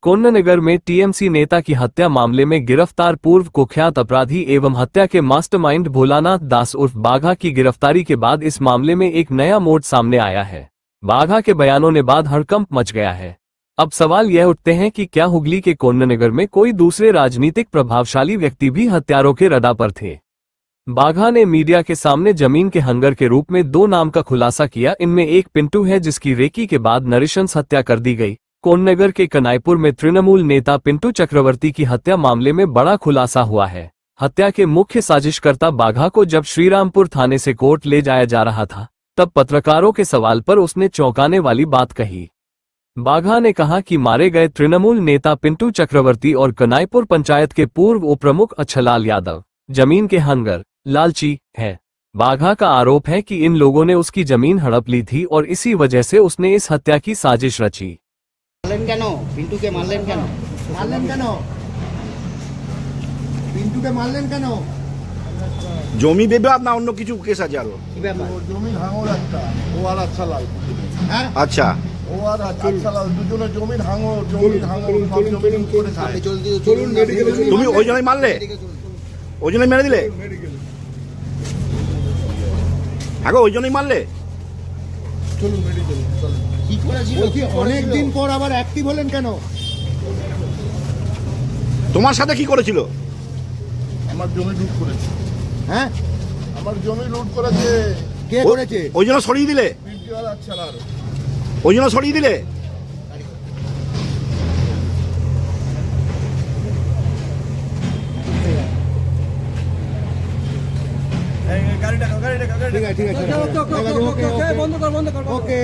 कोन्ननगर में टीएमसी नेता की हत्या मामले में गिरफ्तार पूर्व कुख्यात अपराधी एवं हत्या के मास्टरमाइंड भोलानाथ दास उर्फ बाघा की गिरफ्तारी के बाद इस मामले में एक नया मोड़ सामने आया है। बाघा के बयानों ने बाद हड़कंप मच गया है। अब सवाल यह उठते हैं कि क्या हुगली के कोन्ननगर में कोई दूसरे राजनीतिक प्रभावशाली व्यक्ति भी हत्यारों के रडा पर थे। बाघा ने मीडिया के सामने जमीन के हंगर के रूप में 2 नाम का खुलासा किया। इनमें एक पिंटू है जिसकी रेकी के बाद नृशंस हत्या कर दी गई। कोन्ननगर के कनाईपुर में तृणमूल नेता पिंटू चक्रवर्ती की हत्या मामले में बड़ा खुलासा हुआ है। हत्या के मुख्य साजिशकर्ता बाघा को जब श्रीरामपुर थाने से कोर्ट ले जाया जा रहा था, तब पत्रकारों के सवाल पर उसने चौंकाने वाली बात कही। बाघा ने कहा कि मारे गए तृणमूल नेता पिंटू चक्रवर्ती और कनाईपुर पंचायत के पूर्व उपप्रमुख अच्छलाल यादव जमीन के हंगर लालची है। बाघा का आरोप है कि इन लोगों ने उसकी जमीन हड़प ली थी और इसी वजह से उसने इस हत्या की साजिश रची। पिंटू के मारलेन केन জমি বিবাদ না অন্য কিছু কেস আছে আরো? জমি ভাঙর একটা ও আর আচ্ছা লাল। হ্যাঁ আচ্ছা ও আর আচ্ছা লাল দুজনে জমি ভাঙর সব জমি করে খায়। চলুন মেডিকেলে। তুমি ওই জন্যই মারলে? ওই জন্যই মেরে দিলে? আগে ওই জন্যই মারলে? চলুন মেডিকেলে। কি করেছিল? অনেক দিন পর আবার অ্যাক্টিভ হলেন কেন? তোমার সাথে কি করেছিল? আমার জমি লুট করেছে। হ্যাঁ, আমার জমি লুট করেছে। কে করেছে? ওই জন্য সরিয়ে দিলে? পিন্টু আর আচ্ছা লাল। ওই জন্য সরিয়ে দিলে? ঠিক আছে, বন্ধ কর। ওকে।